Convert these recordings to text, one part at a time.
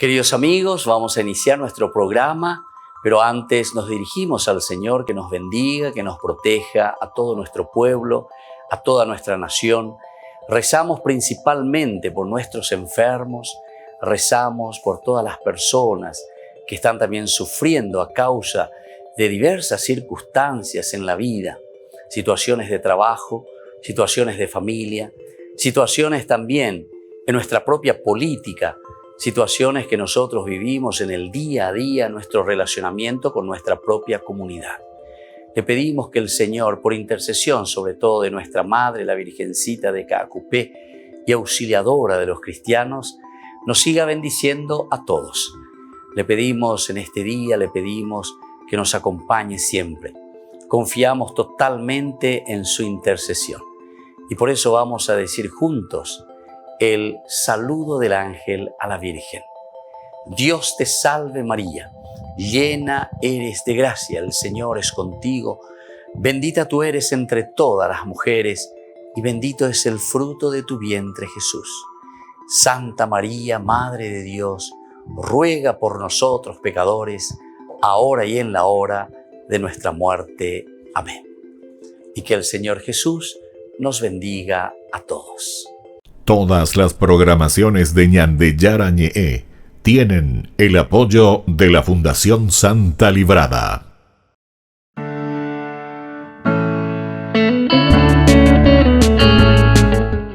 Queridos amigos, vamos a iniciar nuestro programa, pero antes nos dirigimos al Señor que nos bendiga, que nos proteja a todo nuestro pueblo, a toda nuestra nación. Rezamos principalmente por nuestros enfermos, rezamos por todas las personas que están también sufriendo a causa de diversas circunstancias en la vida, situaciones de trabajo, situaciones de familia, situaciones también en nuestra propia política, situaciones que nosotros vivimos en el día a día, nuestro relacionamiento con nuestra propia comunidad. Le pedimos que el Señor, por intercesión sobre todo de nuestra Madre, la Virgencita de Caacupé y auxiliadora de los cristianos, nos siga bendiciendo a todos. Le pedimos en este día, le pedimos que nos acompañe siempre. Confiamos totalmente en su intercesión. Y por eso vamos a decir juntos el saludo del ángel a la Virgen. Dios te salve María, llena eres de gracia, el Señor es contigo. Bendita tú eres entre todas las mujeres y bendito es el fruto de tu vientre Jesús. Santa María, Madre de Dios, ruega por nosotros pecadores, ahora y en la hora de nuestra muerte. Amén. Y que el Señor Jesús nos bendiga a todos. Todas las programaciones de Ñandeyara Ñe'e tienen el apoyo de la Fundación Santa Librada.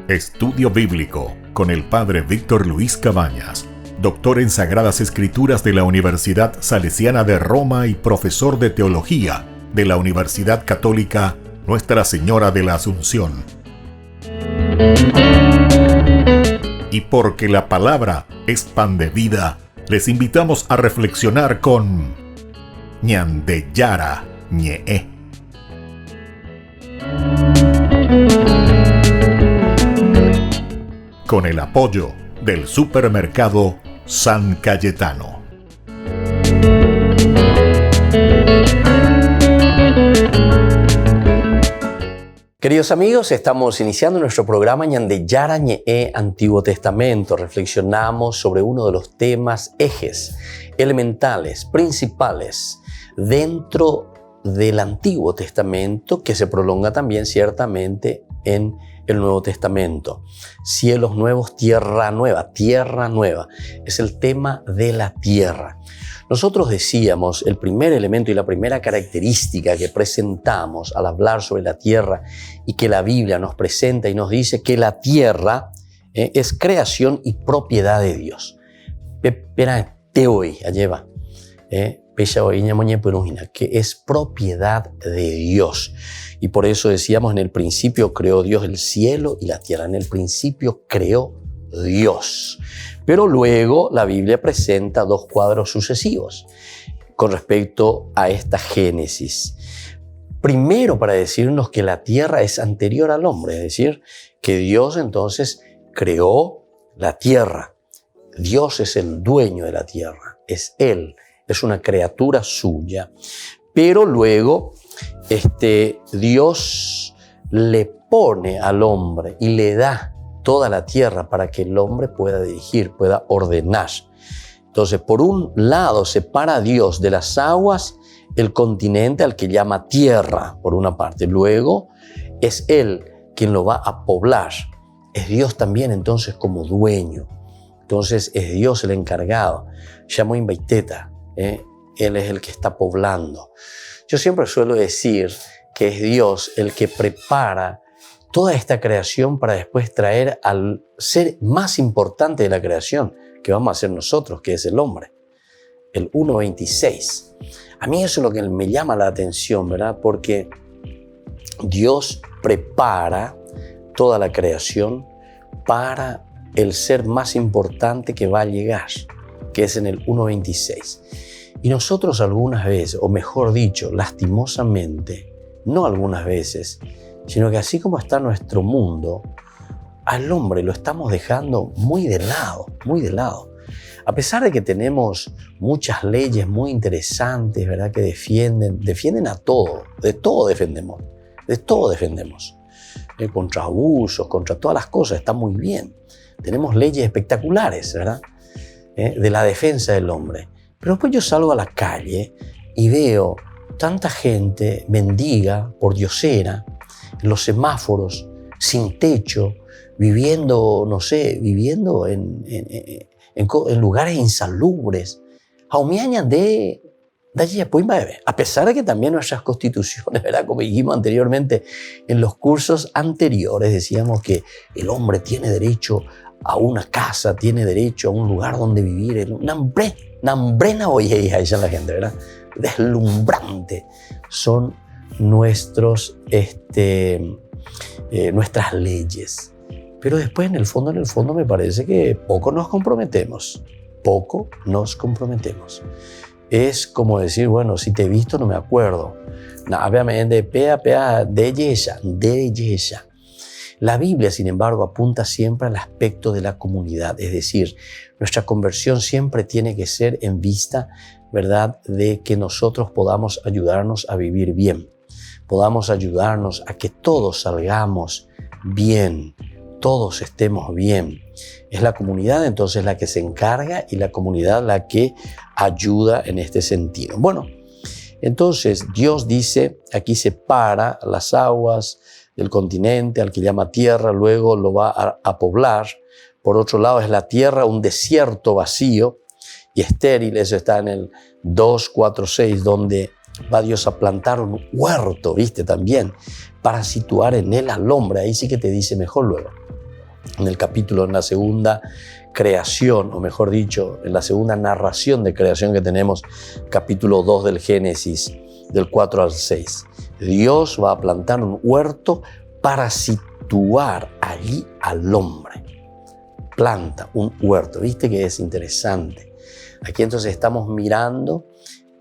Estudio Bíblico con el Padre Víctor Luis Cabañas, doctor en Sagradas Escrituras de la Universidad Salesiana de Roma y profesor de Teología de la Universidad Católica Nuestra Señora de la Asunción. Y porque la palabra es pan de vida, les invitamos a reflexionar con Ñandeyara Ñe'e. Con el apoyo del supermercado San Cayetano. Queridos amigos, estamos iniciando nuestro programa Ñandeyara Ñe'e Antiguo Testamento. Reflexionamos sobre uno de los temas ejes elementales, principales dentro del Antiguo Testamento, que se prolonga también ciertamente en el Nuevo Testamento. Cielos nuevos, tierra nueva. Tierra nueva es el tema de la tierra. Nosotros decíamos, el primer elemento y la primera característica que presentamos al hablar sobre la tierra y que la Biblia nos presenta y nos dice que la tierra es creación y propiedad de Dios. Que es propiedad de Dios. Y por eso decíamos, en el principio creó Dios el cielo y la tierra. En el principio creó Dios. Pero luego la Biblia presenta dos cuadros sucesivos con respecto a esta Génesis. Primero, para decirnos que la tierra es anterior al hombre, es decir, que Dios entonces creó la tierra. Dios es el dueño de la tierra, es Él, es una criatura suya. Pero luego Dios le pone al hombre y le da toda la tierra para que el hombre pueda dirigir, pueda ordenar. Entonces, por un lado, separa Dios de las aguas el continente al que llama tierra, por una parte. Luego, es Él quien lo va a poblar. Es Dios también, entonces, como dueño. Entonces, es Dios el encargado. Llamo Inbaiteta, Él es el que está poblando. Yo siempre suelo decir que es Dios el que prepara toda esta creación para después traer al ser más importante de la creación, que vamos a ser nosotros, que es el hombre. El 1.26. A mí eso es lo que me llama la atención, ¿verdad? Porque Dios prepara toda la creación para el ser más importante que va a llegar, que es en el 1.26. Y nosotros algunas veces, o mejor dicho, lastimosamente, no algunas veces, sino que así como está nuestro mundo, al hombre lo estamos dejando muy de lado, muy de lado. A pesar de que tenemos muchas leyes muy interesantes, ¿verdad?, que defienden a todo, de todo defendemos, contra abusos, contra todas las cosas, está muy bien. Tenemos leyes espectaculares, ¿verdad? de la defensa del hombre. Pero después yo salgo a la calle y veo tanta gente mendiga, pordiosera, en los semáforos, sin techo, viviendo, no sé, viviendo en lugares insalubres. A pesar de que también nuestras constituciones, ¿verdad? Como dijimos anteriormente en los cursos anteriores, decíamos que el hombre tiene derecho a una casa, tiene derecho a un lugar donde vivir. Nambrena oye, dice la gente, ¿verdad? Deslumbrante son nuestras leyes. Pero después, en el fondo, me parece que poco nos comprometemos. Es como decir, bueno, si te he visto no me acuerdo. La Biblia, sin embargo, apunta siempre al aspecto de la comunidad, es decir, nuestra conversión siempre tiene que ser en vista, ¿verdad?, de que nosotros podamos ayudarnos a vivir bien, podamos ayudarnos a que todos salgamos bien, todos estemos bien. Es la comunidad entonces la que se encarga y la comunidad la que ayuda en este sentido. Bueno, entonces Dios dice, aquí separa las aguas del continente al que llama tierra, luego lo va a poblar. Por otro lado es la tierra un desierto vacío y estéril, eso está en el 2:4-6, donde va Dios a plantar un huerto, ¿viste? También, para situar en él al hombre. Ahí sí que te dice mejor luego. En el capítulo, en la segunda creación, o mejor dicho, en la segunda narración de creación que tenemos, capítulo 2 del Génesis, del 4 al 6. Dios va a plantar un huerto para situar allí al hombre. Planta un huerto. ¿Viste que es interesante? Aquí entonces estamos mirando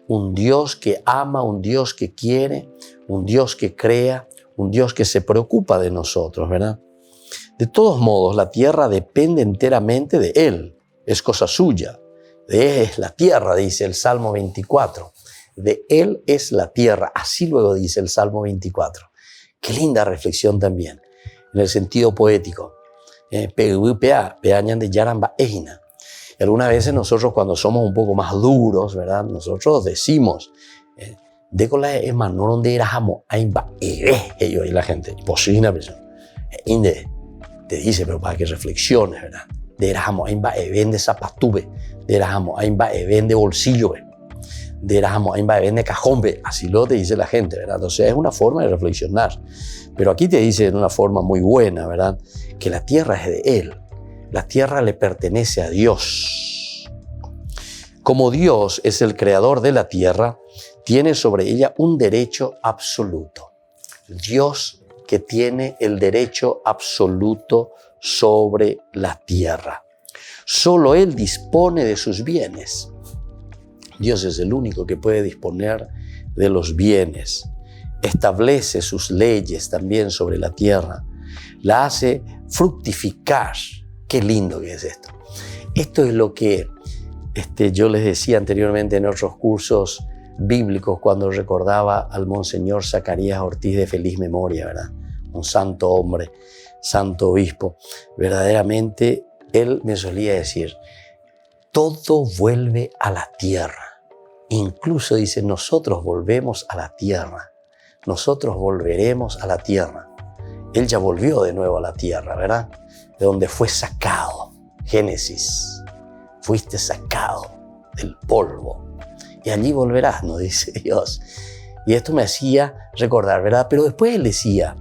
un Dios que ama, un Dios que quiere, un Dios que crea, un Dios que se preocupa de nosotros, ¿verdad? De todos modos, la tierra depende enteramente de Él. Es cosa suya. De Él es la tierra, dice el Salmo 24. De Él es la tierra. Así luego dice el Salmo 24. Qué linda reflexión también, en el sentido poético. Y algunas veces nosotros, cuando somos un poco más duros, ¿verdad? Nosotros decimos, de con la emano donde éramos, ahí va, y la gente, posible persona. Te dice, pero para que reflexiones, ¿verdad? De éramos, ahí va, vende zapatube, de éramos, ahí va, vende bolsillo, de éramos, ahí va, vende cajón, así lo te dice la gente, ¿verdad? Entonces es una forma de reflexionar. Pero aquí te dice de una forma muy buena, ¿verdad? Que la tierra es de Él. La tierra le pertenece a Dios. Como Dios es el creador de la tierra, tiene sobre ella un derecho absoluto. Dios que tiene el derecho absoluto sobre la tierra. Solo Él dispone de sus bienes. Dios es el único que puede disponer de los bienes. Establece sus leyes también sobre la tierra. La hace fructificar. Qué lindo que es esto. Esto es lo que yo les decía anteriormente en otros cursos bíblicos cuando recordaba al Monseñor Zacarías Ortiz de feliz memoria, ¿verdad? Un santo hombre, santo obispo. Verdaderamente, él me solía decir, todo vuelve a la tierra. Incluso dice, nosotros volvemos a la tierra. Nosotros volveremos a la tierra. Él ya volvió de nuevo a la tierra, ¿verdad? De donde fue sacado. Génesis. Fuiste sacado del polvo. Y allí volverás, nos dice Dios. Y esto me hacía recordar, ¿verdad? Pero después él decía,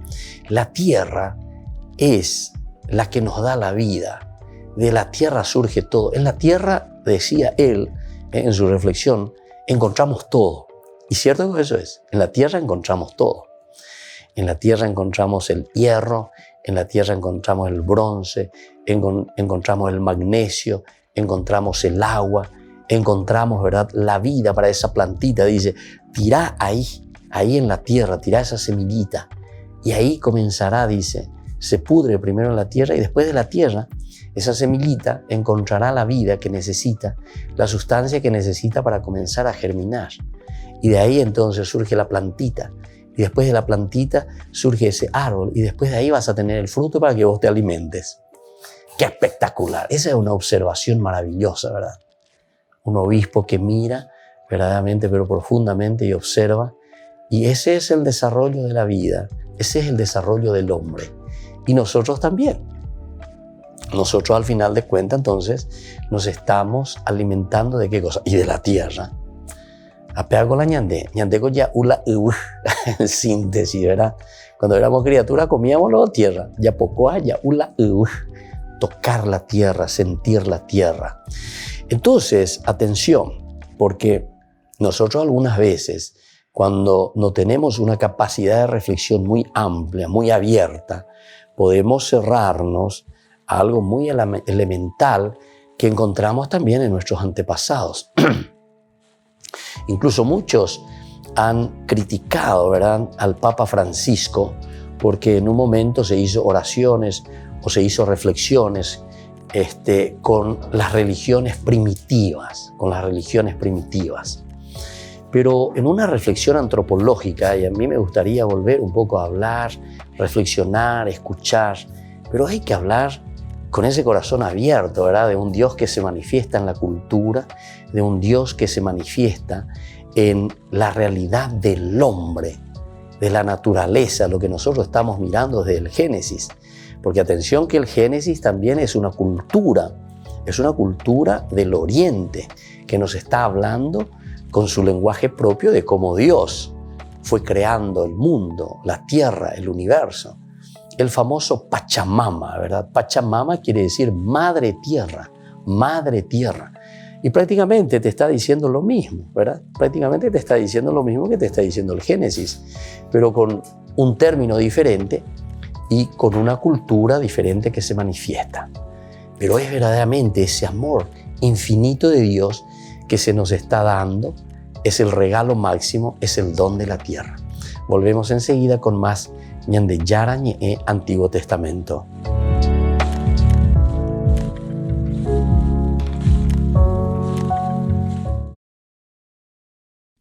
la tierra es la que nos da la vida. De la tierra surge todo. En la tierra, decía él, en su reflexión, encontramos todo. Y cierto que eso es. En la tierra encontramos todo. En la tierra encontramos el hierro, en la tierra encontramos el bronce, encontramos el magnesio, encontramos el agua, encontramos, ¿verdad?, la vida para esa plantita. Dice, tirá ahí en la tierra, tirá esa semillita. Y ahí comenzará, dice, se pudre primero en la tierra y después de la tierra, esa semillita encontrará la vida que necesita, la sustancia que necesita para comenzar a germinar. Y de ahí entonces surge la plantita. Y después de la plantita surge ese árbol. Y después de ahí vas a tener el fruto para que vos te alimentes. ¡Qué espectacular! Esa es una observación maravillosa, ¿verdad? un obispo que mira verdaderamente, pero profundamente, y observa. Y ese es el desarrollo de la vida, ese es el desarrollo del hombre. Y nosotros también. Nosotros al final de cuentas, entonces, nos estamos alimentando ¿de qué cosa? Y de la tierra. Apego la ñande con ya ula en síntesis, ¿verdad? Cuando éramos criaturas comíamos la tierra, ya poco ya ula tocar la tierra, sentir la tierra. Entonces, atención, porque nosotros algunas veces, cuando no tenemos una capacidad de reflexión muy amplia, muy abierta, podemos cerrarnos a algo muy elemental que encontramos también en nuestros antepasados. Incluso muchos han criticado, ¿verdad?, al Papa Francisco porque en un momento se hizo oraciones o se hizo reflexiones con las religiones primitivas, Pero en una reflexión antropológica, y a mí me gustaría volver un poco a hablar, reflexionar, escuchar, pero hay que hablar con ese corazón abierto, ¿verdad?, de un Dios que se manifiesta en la cultura, de un Dios que se manifiesta en la realidad del hombre, de la naturaleza, lo que nosotros estamos mirando desde el Génesis. Porque atención que el Génesis también es una cultura del Oriente, que nos está hablando con su lenguaje propio de cómo Dios fue creando el mundo, la tierra, el universo. El famoso Pachamama, ¿verdad? Pachamama quiere decir madre tierra, madre tierra. Y prácticamente te está diciendo lo mismo, ¿verdad? Prácticamente te está diciendo lo mismo que te está diciendo el Génesis, pero con un término diferente y con una cultura diferente que se manifiesta. Pero es verdaderamente ese amor infinito de Dios que se nos está dando, es el regalo máximo, es el don de la tierra. Volvemos enseguida con más ñande yara ñe Antiguo Testamento.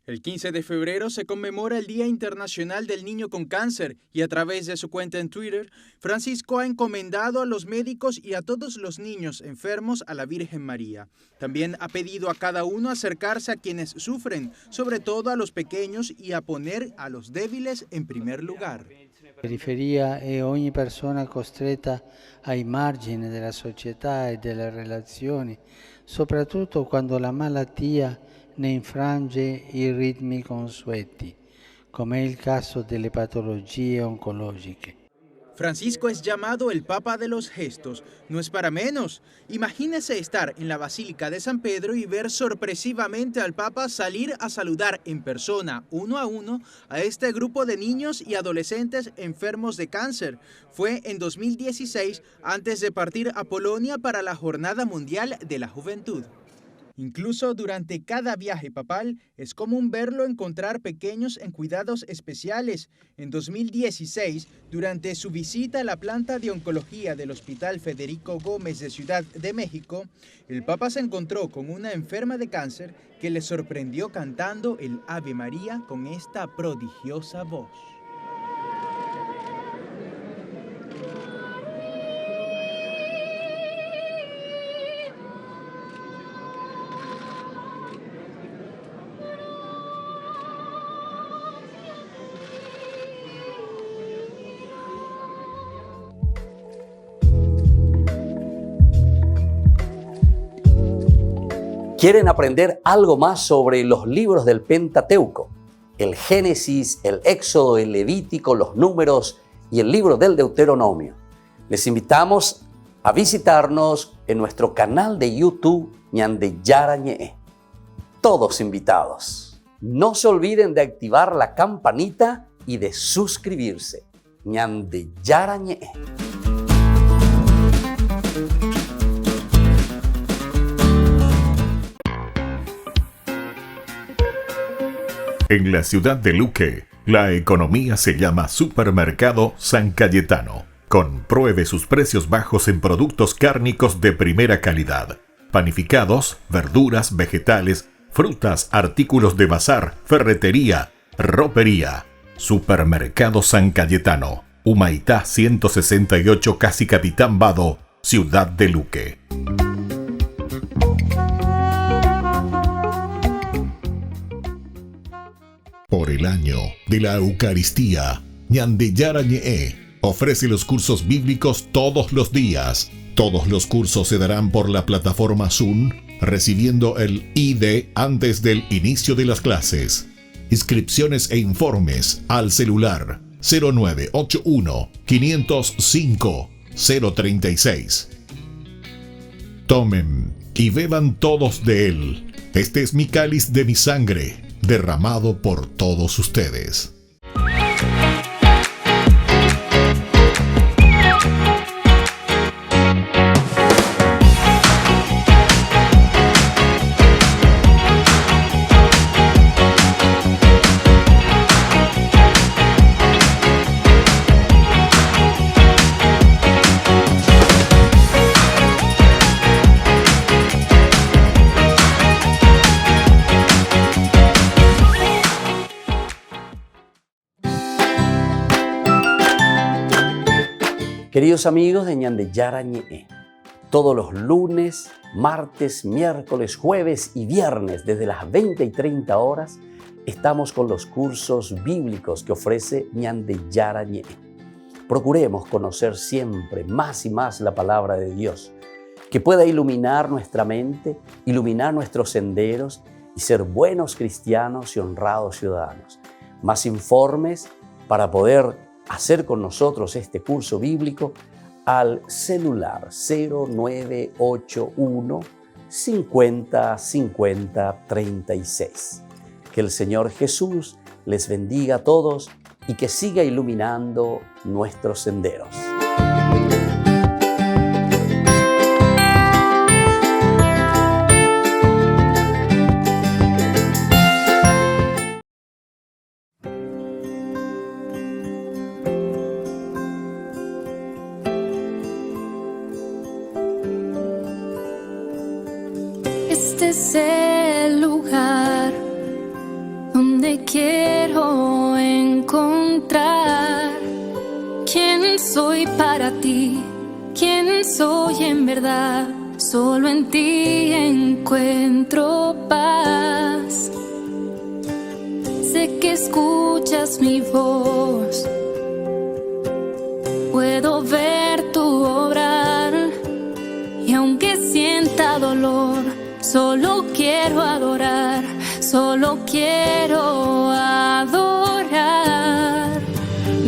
El 15 de febrero se conmemora el Día Internacional del Niño con Cáncer y a través de su cuenta en Twitter, Francisco ha encomendado a los médicos y a todos los niños enfermos a la Virgen María. También ha pedido a cada uno acercarse a quienes sufren, sobre todo a los pequeños, y a poner a los débiles en primer lugar. La periferia è ogni persona costretta ai margini della società e delle relazioni, soprattutto quando la malattia ne infrange i ritmi consueti, come è il caso delle patologie oncologiche. Francisco es llamado el Papa de los Gestos. No es para menos. Imagínese estar en la Basílica de San Pedro y ver sorpresivamente al Papa salir a saludar en persona, uno a este grupo de niños y adolescentes enfermos de cáncer. Fue en 2016, antes de partir a Polonia para la Jornada Mundial de la Juventud. Incluso durante cada viaje papal es común verlo encontrar pequeños en cuidados especiales. En 2016, durante su visita a la planta de oncología del Hospital Federico Gómez de Ciudad de México, el Papa se encontró con una enferma de cáncer que le sorprendió cantando el Ave María con esta prodigiosa voz. ¿Quieren aprender algo más sobre los libros del Pentateuco? El Génesis, el Éxodo, el Levítico, los Números y el libro del Deuteronomio. Les invitamos a visitarnos en nuestro canal de YouTube ñande yara ñe. Todos invitados. No se olviden de activar la campanita y de suscribirse. ñande yara ñe. En la ciudad de Luque, la economía se llama Supermercado San Cayetano. Compruebe sus precios bajos en productos cárnicos de primera calidad. Panificados, verduras, vegetales, frutas, artículos de bazar, ferretería, ropería. Supermercado San Cayetano, Humaitá 168, Casi Capitán Vado, ciudad de Luque. Por el año de la Eucaristía, Ñandeyara Ñe'e ofrece los cursos bíblicos todos los días. Todos los cursos se darán por la plataforma Zoom, recibiendo el ID antes del inicio de las clases. Inscripciones e informes al celular 0981 505 036. Tomen y beban todos de él. Este es mi cáliz de mi sangre, derramado por todos ustedes. Queridos amigos de Ñandeyara Ñe'e, todos los lunes, martes, miércoles, jueves y viernes desde las 20 y 30 horas estamos con los cursos bíblicos que ofrece Ñandeyara Ñe'e. Procuremos conocer siempre más y más la palabra de Dios, que pueda iluminar nuestra mente, iluminar nuestros senderos y ser buenos cristianos y honrados ciudadanos. Más informes para poder hacer con nosotros este curso bíblico al celular 0981 50 50 36. Que el Señor Jesús les bendiga a todos y que siga iluminando nuestros senderos. Este es el lugar donde quiero encontrar quién soy para ti, quién soy en verdad. Solo en ti encuentro paz. Sé que escuchas mi voz, puedo ver tu obrar, y aunque sienta dolor, solo quiero adorar, solo quiero adorar.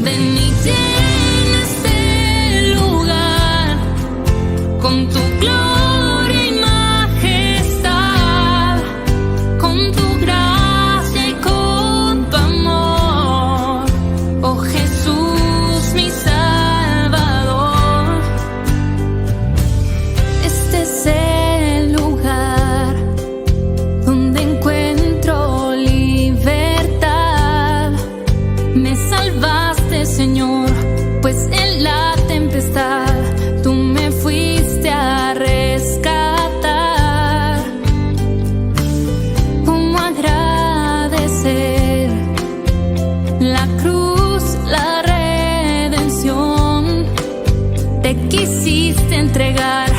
Ven y llena este lugar con tu gloria y majestad, con tu gracia y con tu amor, oh Jesús mi Salvador. Este es el lugar donde encuentro libertad. Me salvaste, Señor, pues en la tempestad tú me fuiste a rescatar. ¿Cómo agradecer la cruz, la redención? Te quisiste entregar,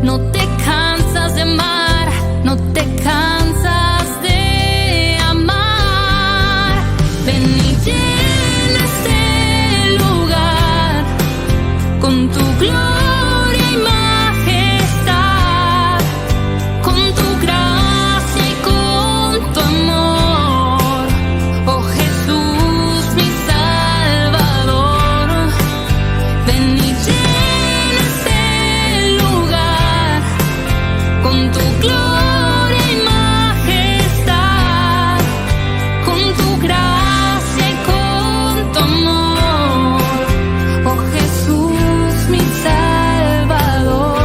no te cansas de amar, no te cansas de amar. Ven y llena este lugar con tu gloria y majestad, con tu gracia y con tu amor, oh Jesús mi Salvador. Ven y llena este lugar con tu gloria y majestad, con tu gracia y con tu amor, oh Jesús mi Salvador.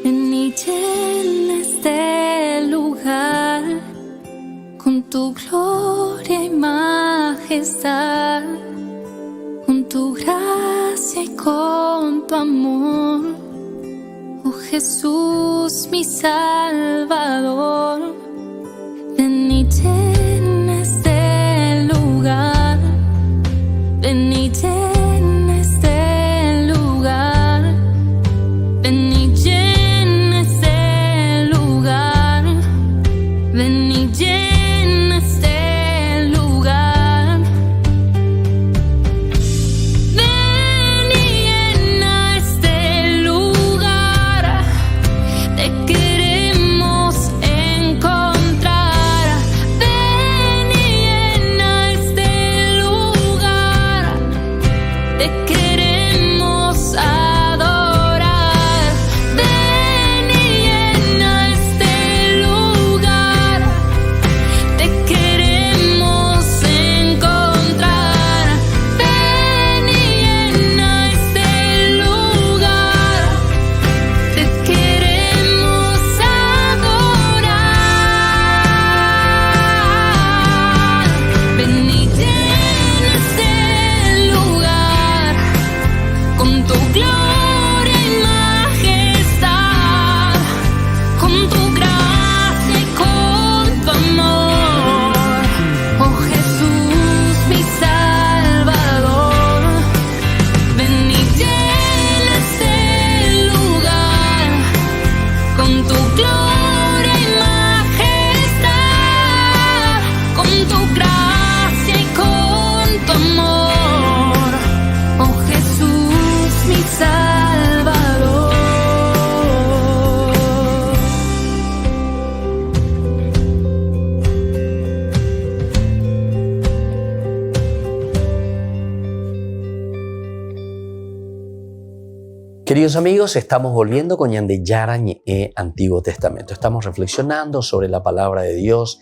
Ven y llena este lugar con tu gloria y majestad, con tu gracia y con tu amor, oh Jesús mi Salvador. Ven y llena este lugar Queridos amigos, estamos volviendo con Yandeyara Ñe Antiguo Testamento. Estamos reflexionando sobre la palabra de Dios,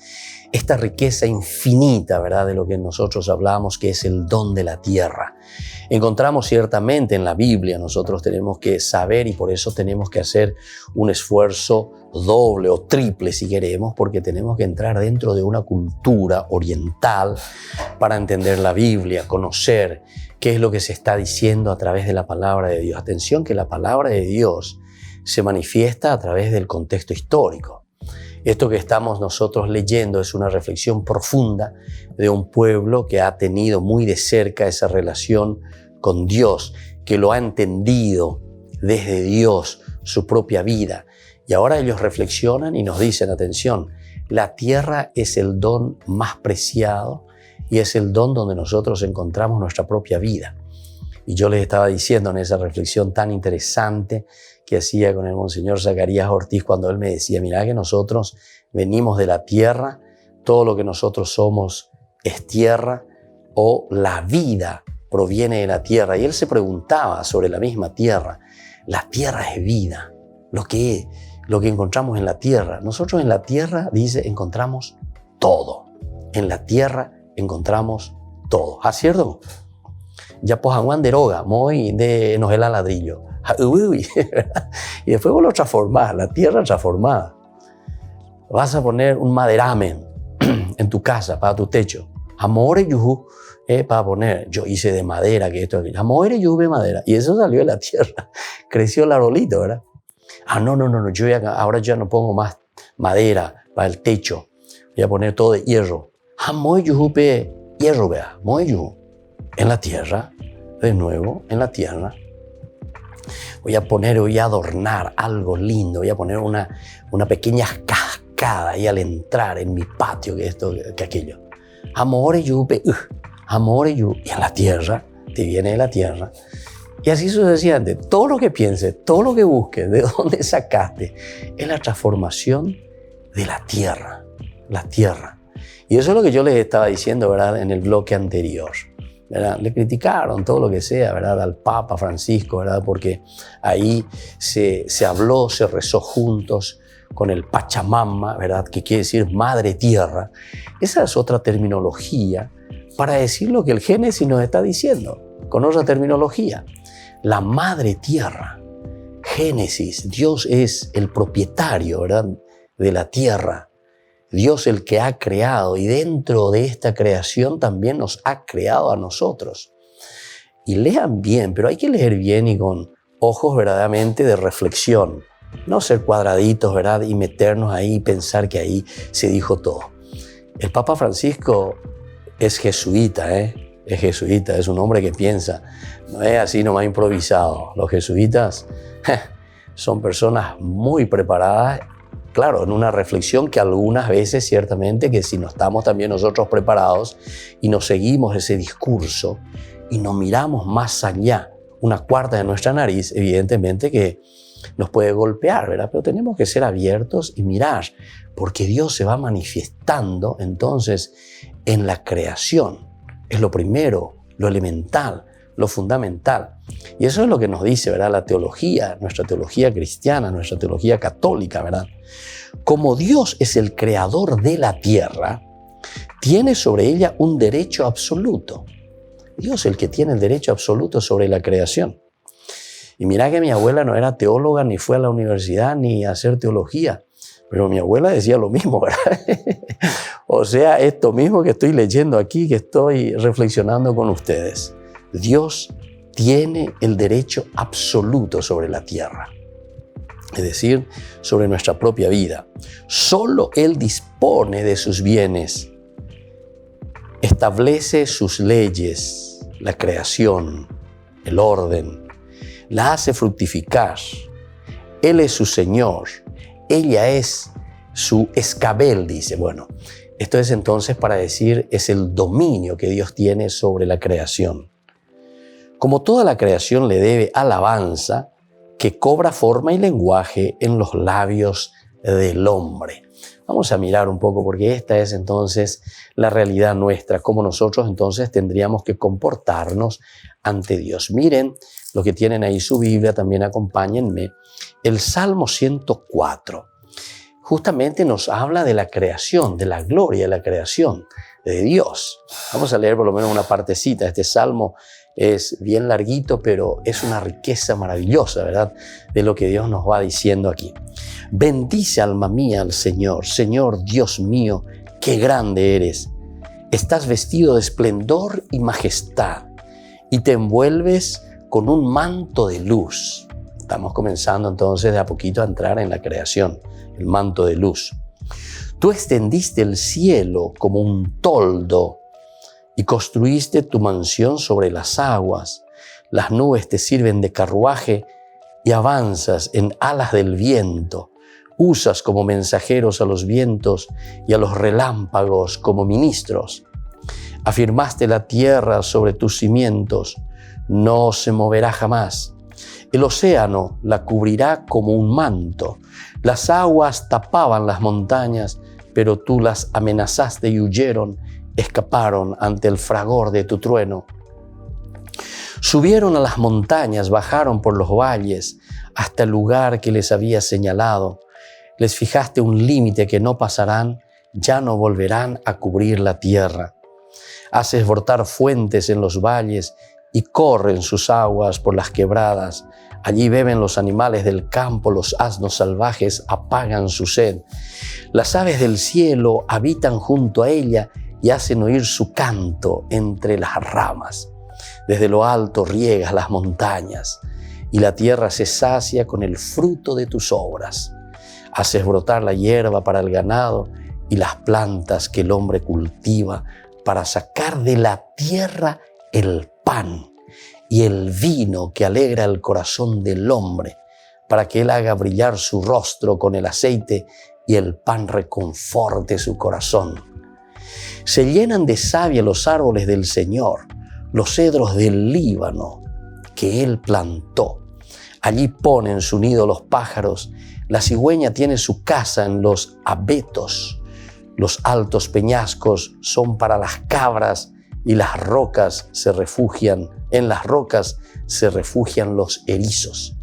esta riqueza infinita, ¿verdad?, de lo que nosotros hablamos, que es el don de la tierra. Encontramos ciertamente en la Biblia, nosotros tenemos que saber y por eso tenemos que hacer un esfuerzo doble o triple si queremos, porque tenemos que entrar dentro de una cultura oriental para entender la Biblia, conocer qué es lo que se está diciendo a través de la palabra de Dios. Atención, que la palabra de Dios se manifiesta a través del contexto histórico. Esto que estamos nosotros leyendo es una reflexión profunda de un pueblo que ha tenido muy de cerca esa relación con Dios, que lo ha entendido desde Dios, su propia vida. Y ahora ellos reflexionan y nos dicen, atención, la tierra es el don más preciado y es el don donde nosotros encontramos nuestra propia vida. Y yo les estaba diciendo en esa reflexión tan interesante que hacía con el Monseñor Zacarías Ortiz cuando él me decía, mirá que nosotros venimos de la tierra, todo lo que nosotros somos es tierra, o la vida proviene de la tierra. Y él se preguntaba sobre la misma tierra. La tierra es vida, lo que encontramos en la tierra. Nosotros en la tierra, dice, encontramos todo. En la tierra encontramos todo. ¿Ah, cierto? Ya pues Juan deroga, muy de enojela ladrillo. Y después vos lo transformás, la tierra transformada. Vas a poner un maderamen en tu casa, para tu techo. Amore yuhu, para poner, yo hice de madera, que esto, aquello. Amore yuhu de madera. Y eso salió de la tierra. Creció el arbolito, ¿verdad? No, yo ahora ya no pongo más madera para el techo. Voy a poner todo de hierro. Amore yuhu pe hierro, vea. Amore yuhu. En la tierra, de nuevo, en la tierra. Voy a adornar algo lindo, voy a poner una pequeña cascada ahí al entrar en mi patio, que esto, que aquello. Amore yupe, amore yu. Y en la tierra, te viene de la tierra. Y así sucesivamente, todo lo que pienses, todo lo que busques, de dónde sacaste, es la transformación de la tierra. La tierra. Y eso es lo que yo les estaba diciendo, ¿verdad?, en el bloque anterior. ¿Verdad? Le criticaron todo lo que sea, ¿verdad?, al Papa Francisco, ¿verdad?, porque ahí se habló, se rezó juntos con el Pachamama, ¿verdad?, que quiere decir Madre Tierra. Esa es otra terminología para decir lo que el Génesis nos está diciendo, con otra terminología. La Madre Tierra, Génesis, Dios es el propietario, ¿verdad?, de la tierra. Dios el que ha creado, y dentro de esta creación también nos ha creado a nosotros. Y lean bien, pero hay que leer bien y con ojos verdaderamente de reflexión. No ser cuadraditos, ¿verdad?, y meternos ahí y pensar que ahí se dijo todo. El Papa Francisco es jesuita, es jesuita, es un hombre que piensa. No es así nomás improvisado. Los jesuitas son personas muy preparadas. Claro, en una reflexión que algunas veces ciertamente que si no estamos también nosotros preparados y nos seguimos ese discurso y nos miramos más allá, una cuarta de nuestra nariz, evidentemente que nos puede golpear, ¿verdad? Pero tenemos que ser abiertos y mirar, porque Dios se va manifestando entonces en la creación. Es lo primero, lo elemental, lo fundamental. Y eso es lo que nos dice, ¿verdad?, la teología, nuestra teología cristiana, nuestra teología católica, ¿verdad? Como Dios es el creador de la tierra, tiene sobre ella un derecho absoluto. Dios es el que tiene el derecho absoluto sobre la creación. Y mira que mi abuela no era teóloga, ni fue a la universidad, ni a hacer teología. Pero mi abuela decía lo mismo, ¿verdad? O sea, esto mismo que estoy leyendo aquí, que estoy reflexionando con ustedes. Dios tiene el derecho absoluto sobre la tierra, es decir, sobre nuestra propia vida. Solo Él dispone de sus bienes, establece sus leyes, la creación, el orden, la hace fructificar. Él es su Señor, ella es su escabel, dice. Bueno, esto es entonces para decir, es el dominio que Dios tiene sobre la creación. Como toda la creación le debe alabanza, que cobra forma y lenguaje en los labios del hombre. Vamos a mirar un poco, porque esta es entonces la realidad nuestra, cómo nosotros entonces tendríamos que comportarnos ante Dios. Miren lo que tienen ahí su Biblia, también acompáñenme. El Salmo 104 justamente nos habla de la creación, de la gloria de la creación de Dios. Vamos a leer por lo menos una partecita. Este Salmo es bien larguito, pero es una riqueza maravillosa, ¿verdad?, de lo que Dios nos va diciendo aquí. Bendice, alma mía, al Señor. Señor Dios mío, qué grande eres. Estás vestido de esplendor y majestad y te envuelves con un manto de luz. Estamos comenzando entonces de a poquito a entrar en la creación, el manto de luz. Tú extendiste el cielo como un toldo y construiste tu mansión sobre las aguas. Las nubes te sirven de carruaje y avanzas en alas del viento. Usas como mensajeros a los vientos y a los relámpagos como ministros. Afirmaste la tierra sobre tus cimientos, no se moverá jamás. El océano la cubrirá como un manto. Las aguas tapaban las montañas, pero tú las amenazaste y huyeron, escaparon ante el fragor de tu trueno. Subieron a las montañas, bajaron por los valles, hasta el lugar que les había señalado. Les fijaste un límite que no pasarán, ya no volverán a cubrir la tierra. Haces brotar fuentes en los valles y corren sus aguas por las quebradas. Allí beben los animales del campo, los asnos salvajes apagan su sed. Las aves del cielo habitan junto a ella y hacen oír su canto entre las ramas. Desde lo alto riegas las montañas y la tierra se sacia con el fruto de tus obras. Haces brotar la hierba para el ganado y las plantas que el hombre cultiva para sacar de la tierra el pan y el vino que alegra el corazón del hombre, para que él haga brillar su rostro con el aceite y el pan reconforte su corazón. Se llenan de savia los árboles del Señor, los cedros del Líbano que él plantó. Allí ponen su nido los pájaros, la cigüeña tiene su casa en los abetos. Los altos peñascos son para las cabras y en las rocas se refugian los erizos.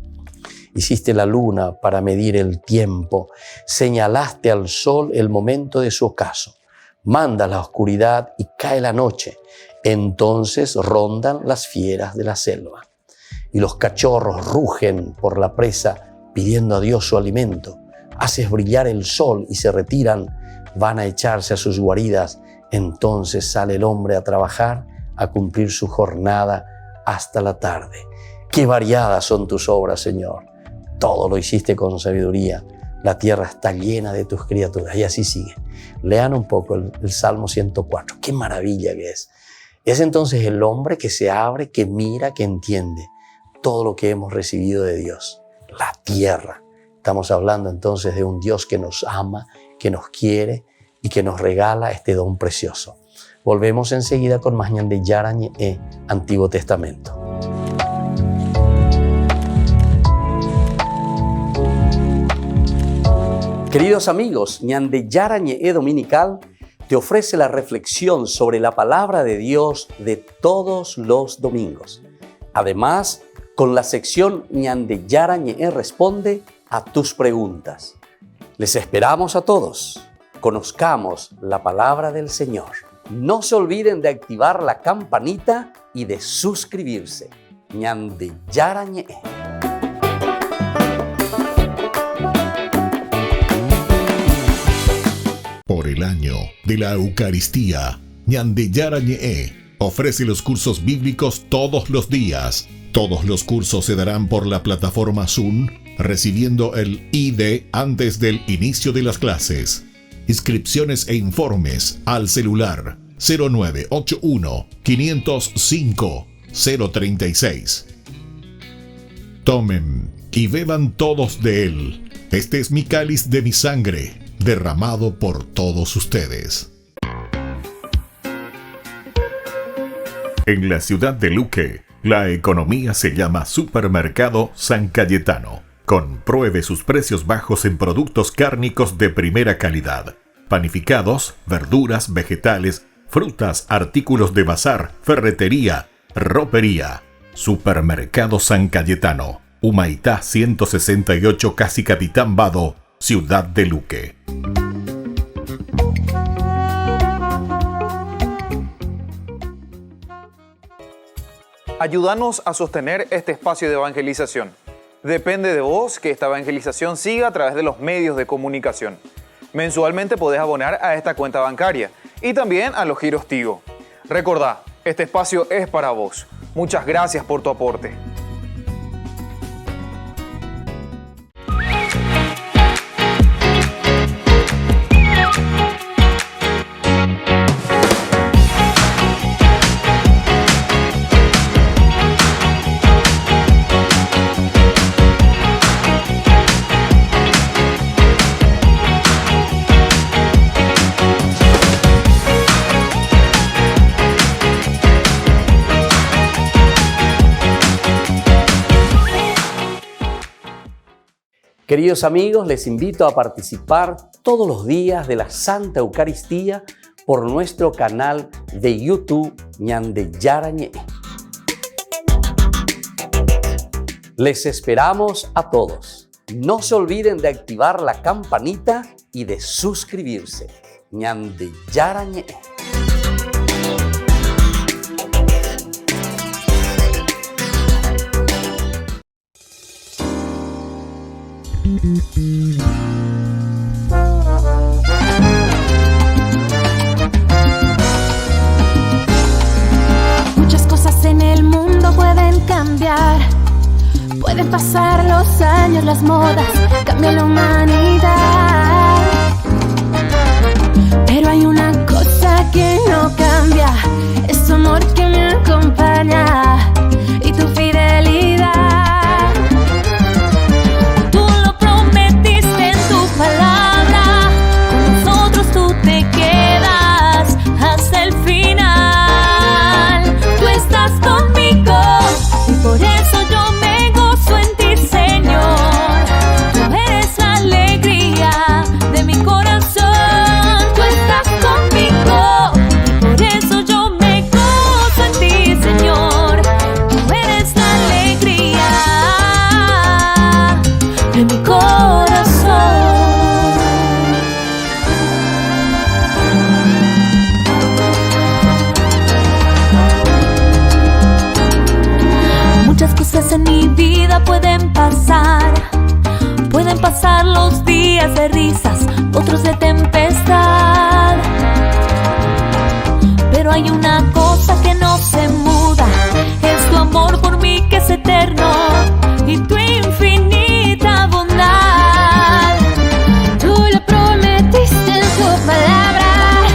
Hiciste la luna para medir el tiempo, señalaste al sol el momento de su ocaso. Manda la oscuridad y cae la noche, entonces rondan las fieras de la selva. Y los cachorros rugen por la presa pidiendo a Dios su alimento. Haces brillar el sol y se retiran, van a echarse a sus guaridas. Entonces sale el hombre a trabajar, a cumplir su jornada hasta la tarde. Qué variadas son tus obras, Señor. Todo lo hiciste con sabiduría. La tierra está llena de tus criaturas. Y así sigue. Lean un poco el Salmo 104. Qué maravilla que es. Es entonces el hombre que se abre, que mira, que entiende todo lo que hemos recibido de Dios. La tierra. Estamos hablando entonces de un Dios que nos ama, que nos quiere y que nos regala este don precioso. Volvemos enseguida con más Ñande Yarañe, Antiguo Testamento. Queridos amigos, Ñande Yarañe Dominical te ofrece la reflexión sobre la palabra de Dios de todos los domingos. Además, con la sección Ñande Yarañe responde a tus preguntas. Les esperamos a todos. Conozcamos la palabra del Señor. No se olviden de activar la campanita y de suscribirse. Ñande Yarañe. Por el año de la Eucaristía, Ñande Yarañe ofrece los cursos bíblicos todos los días. Todos los cursos se darán por la plataforma Zoom, recibiendo el ID antes del inicio de las clases. Inscripciones e informes al celular 0981 505 036. Tomen y beban todos de él. Este es mi cáliz de mi sangre, derramado por todos ustedes. En la ciudad de Luque, la economía se llama Supermercado San Cayetano. Compruebe sus precios bajos en productos cárnicos de primera calidad. Panificados, verduras, vegetales, frutas, artículos de bazar, ferretería, ropería. Supermercado San Cayetano, Humaitá 168, Casi Capitán Vado, Ciudad de Luque. Ayúdanos a sostener este espacio de evangelización. Depende de vos que esta evangelización siga a través de los medios de comunicación. Mensualmente podés abonar a esta cuenta bancaria y también a los giros Tigo. Recordá, este espacio es para vos. Muchas gracias por tu aporte. Queridos amigos, les invito a participar todos los días de la Santa Eucaristía por nuestro canal de YouTube Ñande Yarañe. Les esperamos a todos. No se olviden de activar la campanita y de suscribirse. Ñande Yarañe. Muchas cosas en el mundo pueden cambiar. Pueden pasar los años, las modas, cambia la humanidad. Pero hay una cosa que no cambia, es tu amor que me acompaña y tu fidelidad. Tú lo prometiste en tu palabra, con nosotros tú te quedas hasta el final. Tú estás conmigo y por eso yo me gozo en ti, Señor. Tú eres la alegría de mi corazón. Tú estás conmigo y por eso yo me gozo en ti, Señor. Tú eres la alegría de mi corazón. Muchas cosas en mi vida pueden pasar los días de risas, otros de tempestad. Pero hay una cosa que no se muda, es tu amor por mí que es eterno y tu infinita bondad. Tú lo prometiste en tu palabra,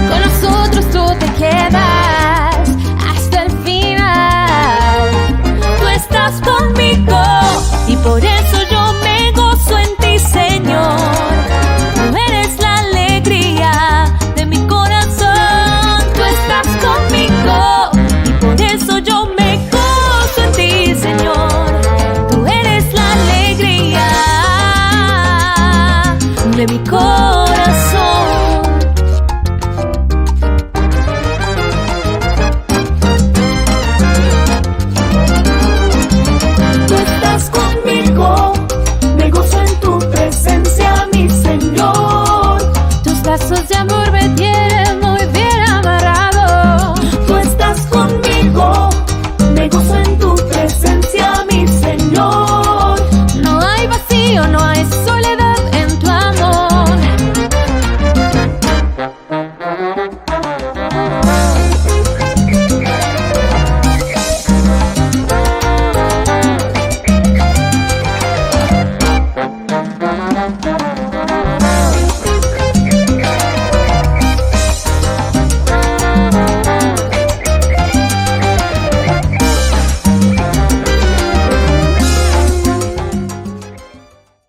con nosotros tú te quedas hasta el final. Tú estás conmigo y por eso yo me gozo en ti, Señor. Tú eres la alegría de mi corazón. Tú estás conmigo y por eso yo me gozo en ti, Señor. Tú eres la alegría de mi corazón. Tú estás conmigo, me gozo en tu presencia, mi Señor. Tus lazos de amor me tienen muy bien amarrado. Tú estás conmigo, me gozo en tu presencia, mi Señor. No hay vacío, no hay soledad en tu amor.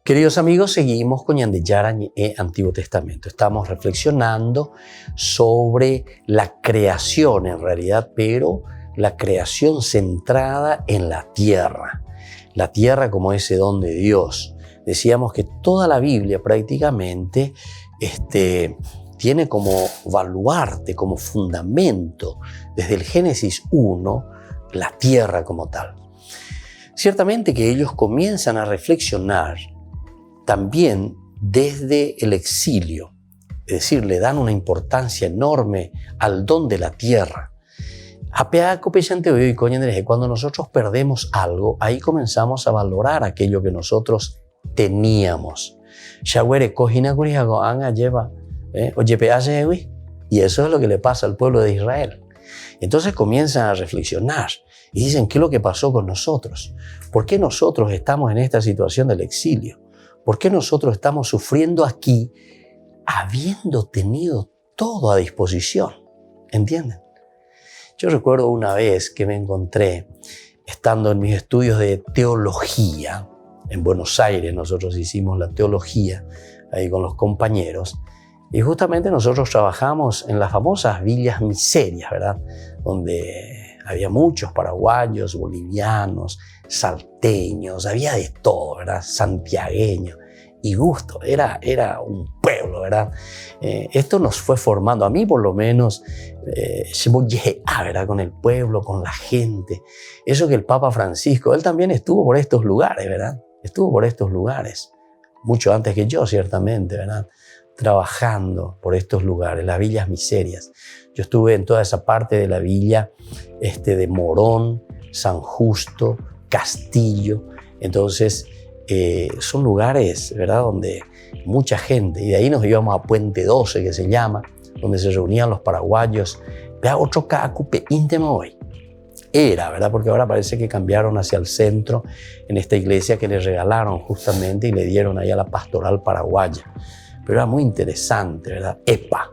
Queridos amigos, seguimos con Ñande Yarañe Antiguo Testamento. Estamos reflexionando sobre la creación en realidad, pero la creación centrada en la tierra. La tierra como ese don de Dios. decíamos que toda la Biblia prácticamente tiene como baluarte, como fundamento, desde el Génesis 1, la tierra como tal. Ciertamente que ellos comienzan a reflexionar también desde el exilio, es decir, le dan una importancia enorme al don de la tierra. Cuando nosotros perdemos algo, ahí comenzamos a valorar aquello que nosotros teníamos. Y eso es lo que le pasa al pueblo de Israel. Entonces comienzan a reflexionar y dicen, ¿qué es lo que pasó con nosotros? ¿Por qué nosotros estamos en esta situación del exilio? ¿Por qué nosotros estamos sufriendo aquí habiendo tenido todo a disposición? ¿Entienden? Yo recuerdo una vez que me encontré, estando en mis estudios de teología, en Buenos Aires, nosotros hicimos la teología ahí con los compañeros, y justamente nosotros trabajamos en las famosas villas miserias, ¿verdad? Donde había muchos paraguayos, bolivianos, salteños, había de todo, ¿verdad? Santiagueños. Y gusto, era un pueblo, ¿verdad? Esto nos fue formando, a mí por lo menos, ¿verdad? Con el pueblo, con la gente. Eso que el Papa Francisco, él también estuvo por estos lugares, ¿verdad? Estuvo por estos lugares, mucho antes que yo, ciertamente, ¿verdad? Trabajando por estos lugares, las villas miserias. Yo estuve en toda esa parte de la villa de Morón, San Justo, Castillo. Entonces, son lugares, ¿verdad?, donde mucha gente, y de ahí nos íbamos a Puente 12, que se llama, donde se reunían los paraguayos. Vea, otro cacupe íntimo hoy. Era, ¿verdad?, porque ahora parece que cambiaron hacia el centro en esta iglesia que le regalaron justamente y le dieron ahí a la pastoral paraguaya. Pero era muy interesante, ¿verdad? EPA,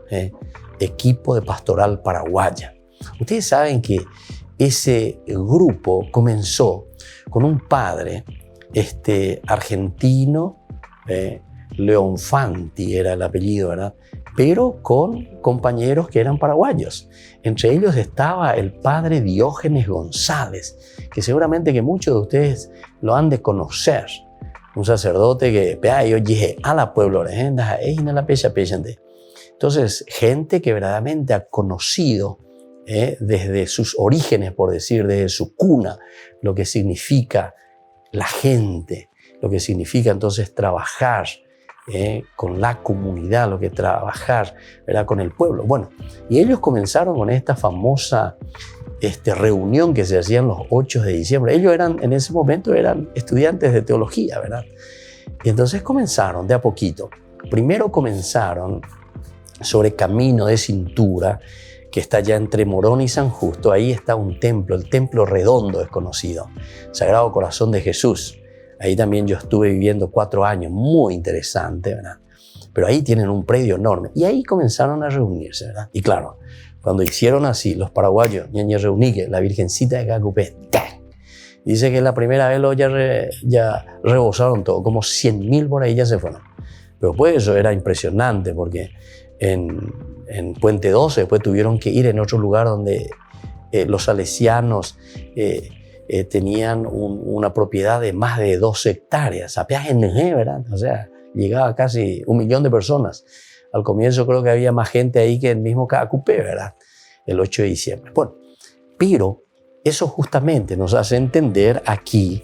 Equipo de Pastoral Paraguaya. Ustedes saben que ese grupo comenzó con un padre argentino, Leonfanti era el apellido, ¿verdad? Pero con compañeros que eran paraguayos. Entre ellos estaba el padre Diógenes González, que seguramente que muchos de ustedes lo han de conocer. Un sacerdote que, yo dije, a la pueblo, entonces, gente que verdaderamente ha conocido desde sus orígenes, por decir, desde su cuna, lo que significa la gente, lo que significa entonces trabajar con la comunidad, lo que trabajar, ¿verdad?, con el pueblo. Bueno, y ellos comenzaron con esta famosa reunión que se hacía los 8 de diciembre. Ellos en ese momento eran estudiantes de teología, ¿verdad? Y entonces comenzaron de a poquito. Primero comenzaron sobre Camino de Cintura, que está ya entre Morón y San Justo. Ahí está un templo, el Templo Redondo es conocido, Sagrado Corazón de Jesús. Ahí también yo estuve viviendo 4 años, muy interesante, ¿verdad? Pero ahí tienen un predio enorme. Y ahí comenzaron a reunirse, ¿verdad? Y claro, cuando hicieron así, los paraguayos, ñaña reunique, la Virgencita de Cacupé, dice que la primera vez ya rebosaron todo, como 100.000 por ahí ya se fueron. Pero pues eso era impresionante porque en Puente 12 después tuvieron que ir en otro lugar donde los salesianos tenían una propiedad de más de 2 hectáreas, ¿verdad? O sea, llegaba casi 1 millón de personas. Al comienzo creo que había más gente ahí que el mismo Cacupé, ¿verdad? El 8 de diciembre. Bueno, pero eso justamente nos hace entender aquí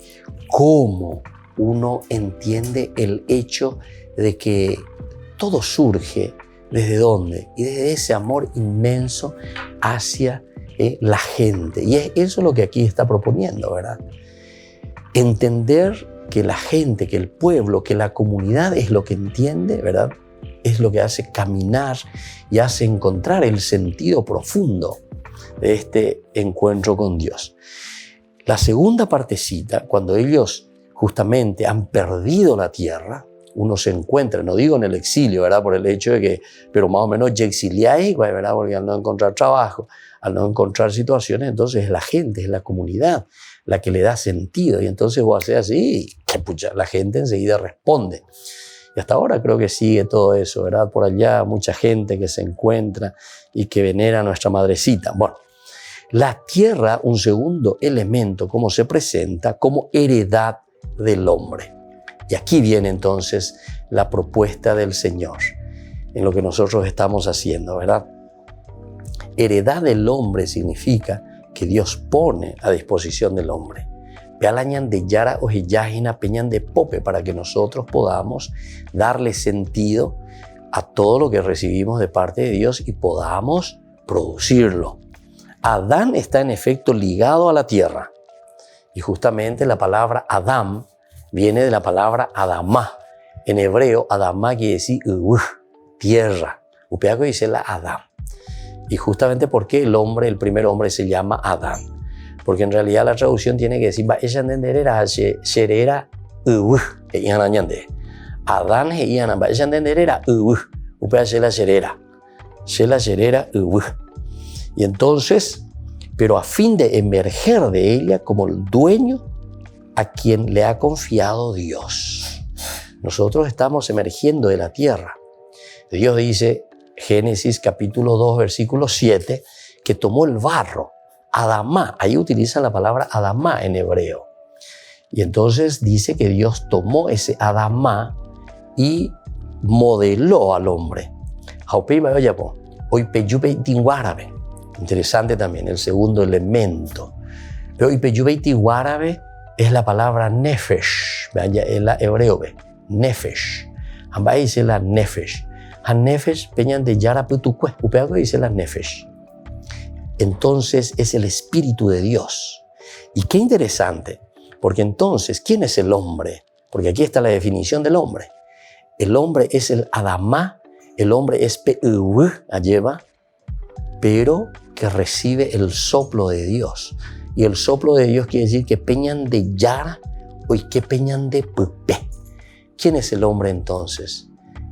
cómo uno entiende el hecho de que todo surge ¿desde dónde? Y desde ese amor inmenso hacia la gente. Y eso es lo que aquí está proponiendo, ¿verdad? Entender que la gente, que el pueblo, que la comunidad es lo que entiende, ¿verdad? Es lo que hace caminar y hace encontrar el sentido profundo de este encuentro con Dios. La segunda partecita, cuando ellos justamente han perdido la tierra, uno se encuentra, no digo en el exilio, ¿verdad? Por el hecho de que, pero más o menos ya exiliáis, ¿verdad? Porque al no encontrar trabajo, al no encontrar situaciones, entonces es la gente, es la comunidad la que le da sentido. Y entonces vos haces así, y pucha, la gente enseguida responde. Y hasta ahora creo que sigue todo eso, ¿verdad? Por allá mucha gente que se encuentra y que venera a nuestra madrecita. Bueno, la tierra, un segundo elemento, como se presenta como heredad del hombre. Y aquí viene entonces la propuesta del Señor en lo que nosotros estamos haciendo, ¿verdad? Heredad del hombre significa que Dios pone a disposición del hombre. Pealañan de yara o hiyajina peñan de pope para que nosotros podamos darle sentido a todo lo que recibimos de parte de Dios y podamos producirlo. Adán está en efecto ligado a la tierra y justamente la palabra Adam viene de la palabra Adamá. En hebreo, Adamá quiere decir tierra. Upeaco dice la Adam. Y justamente porque el primer hombre se llama Adán. Porque en realidad la traducción tiene que decir Adán y entonces, pero a fin de emerger de ella como el dueño a quien le ha confiado Dios. Nosotros estamos emergiendo de la tierra. Dios dice, Génesis capítulo 2, versículo 7, que tomó el barro, Adamá, ahí utilizan la palabra Adamá en hebreo. Y entonces dice que Dios tomó ese Adamá y modeló al hombre. Interesante también, el segundo elemento. Pero árabe es la palabra nefesh, en la hebreo, nefesh. Ambas dice la nefesh. A nefesh peñan de yara putukue, upeago dice la nefesh. Entonces es el Espíritu de Dios. Y qué interesante, porque entonces, ¿quién es el hombre? Porque aquí está la definición del hombre. El hombre es el Adamá, el hombre es Ayeva, pero que recibe el soplo de Dios. Y el soplo de Dios quiere decir que peñan de yara o que peñan de pupe. ¿Quién es el hombre entonces?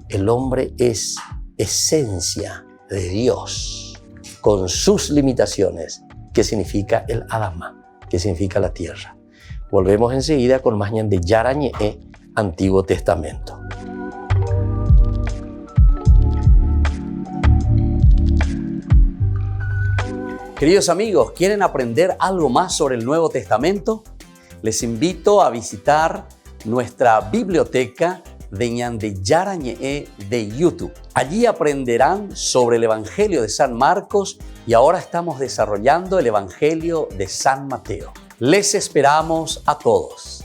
El hombre es esencia de Dios, con sus limitaciones, que significa el Adamá, que significa la tierra. Volvemos enseguida con Mañan de Yarañe, Antiguo Testamento. Queridos amigos, ¿quieren aprender algo más sobre el Nuevo Testamento? Les invito a visitar nuestra biblioteca de Ñande Yarañe de YouTube. Allí aprenderán sobre el Evangelio de San Marcos y ahora estamos desarrollando el Evangelio de San Mateo. Les esperamos a todos.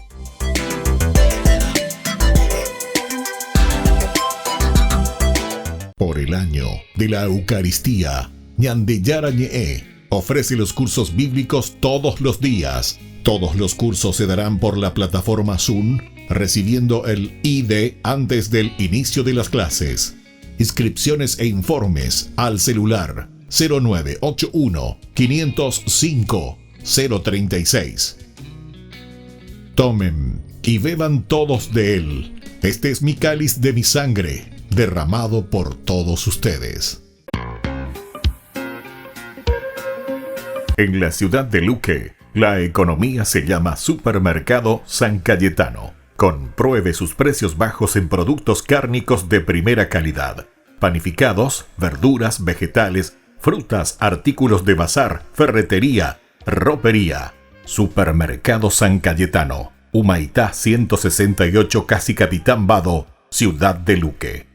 Por el año de la Eucaristía, Ñande Yarañe ofrece los cursos bíblicos todos los días. Todos los cursos se darán por la plataforma Zoom, recibiendo el ID antes del inicio de las clases. Inscripciones e informes al celular 0981 505 036. Tomen y beban todos de él. Este es mi cáliz de mi sangre, derramado por todos ustedes. En la ciudad de Luque, la economía se llama Supermercado San Cayetano. Compruebe sus precios bajos en productos cárnicos de primera calidad. Panificados, verduras, vegetales, frutas, artículos de bazar, ferretería, ropería. Supermercado San Cayetano. Humaitá 168, Casi Capitán Vado, Ciudad de Luque.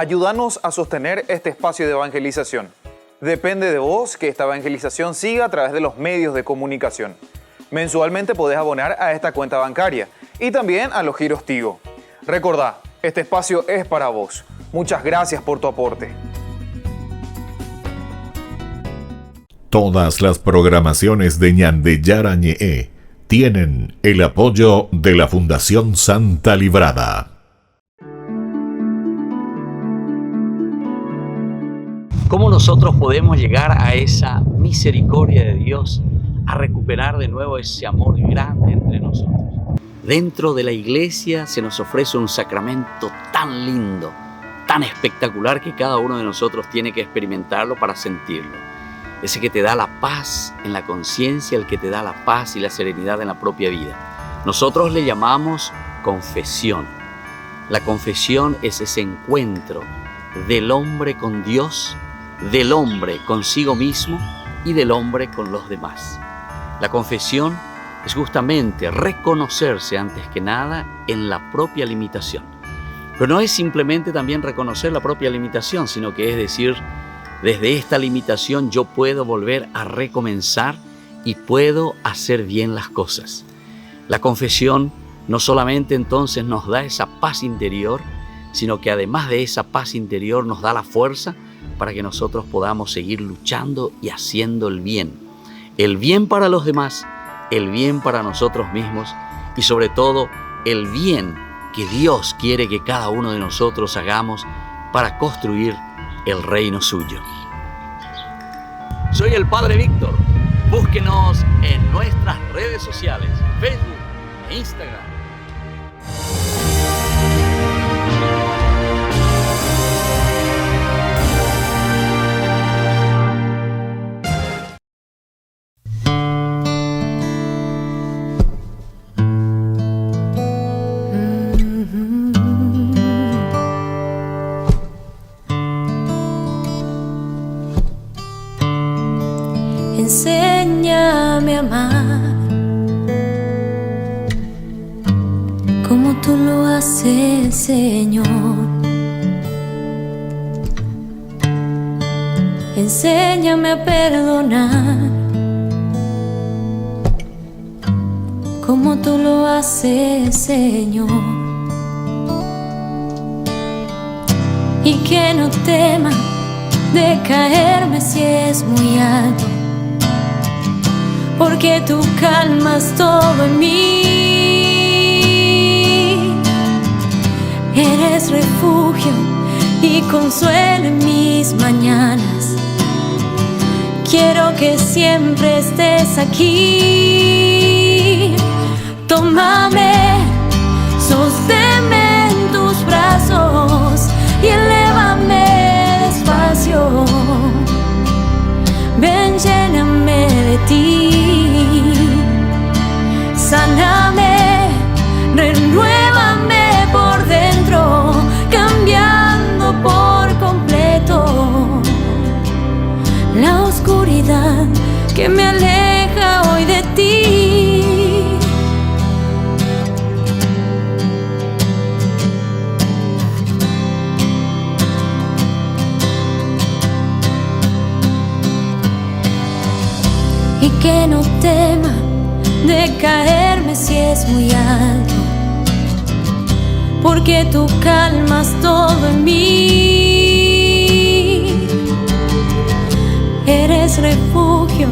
Ayúdanos a sostener este espacio de evangelización. Depende de vos que esta evangelización siga a través de los medios de comunicación. Mensualmente podés abonar a esta cuenta bancaria y también a los giros Tigo. Recordá, este espacio es para vos. Muchas gracias por tu aporte. Todas las programaciones de Ñande Yarañe tienen el apoyo de la Fundación Santa Librada. cómo nosotros podemos llegar a esa misericordia de Dios, a recuperar de nuevo ese amor grande entre nosotros. Dentro de la iglesia se nos ofrece un sacramento tan lindo, tan espectacular, que cada uno de nosotros tiene que experimentarlo para sentirlo. Ese que te da la paz en la conciencia, el que te da la paz y la serenidad en la propia vida. Nosotros le llamamos confesión. La confesión es ese encuentro del hombre con Dios, del hombre consigo mismo y del hombre con los demás. La confesión es justamente reconocerse antes que nada en la propia limitación. Pero no es simplemente también reconocer la propia limitación, sino que es decir, desde esta limitación yo puedo volver a recomenzar y puedo hacer bien las cosas. La confesión no solamente entonces nos da esa paz interior, sino que además de esa paz interior nos da la fuerza para que nosotros podamos seguir luchando y haciendo el bien para los demás, el bien para nosotros mismos y sobre todo el bien que Dios quiere que cada uno de nosotros hagamos para construir el reino suyo. Soy el Padre Víctor. Búsquenos en nuestras redes sociales, Facebook e Instagram. Enséñame a amar como tú lo haces, Señor. Enséñame a perdonar como tú lo haces, Señor. Y que no tema de caerme si es muy alto, porque tú calmas todo en mí. Eres refugio y consuelo en mis mañanas. Quiero que siempre estés aquí. Tómame, sosténme en tus brazos y elévame despacio. Ven, lléname de ti. Sáname, renuévame por dentro, cambiando por completo la oscuridad que me aleja hoy de ti. Y que no tema de caerme si es muy alto, porque tú calmas todo en mí. Eres refugio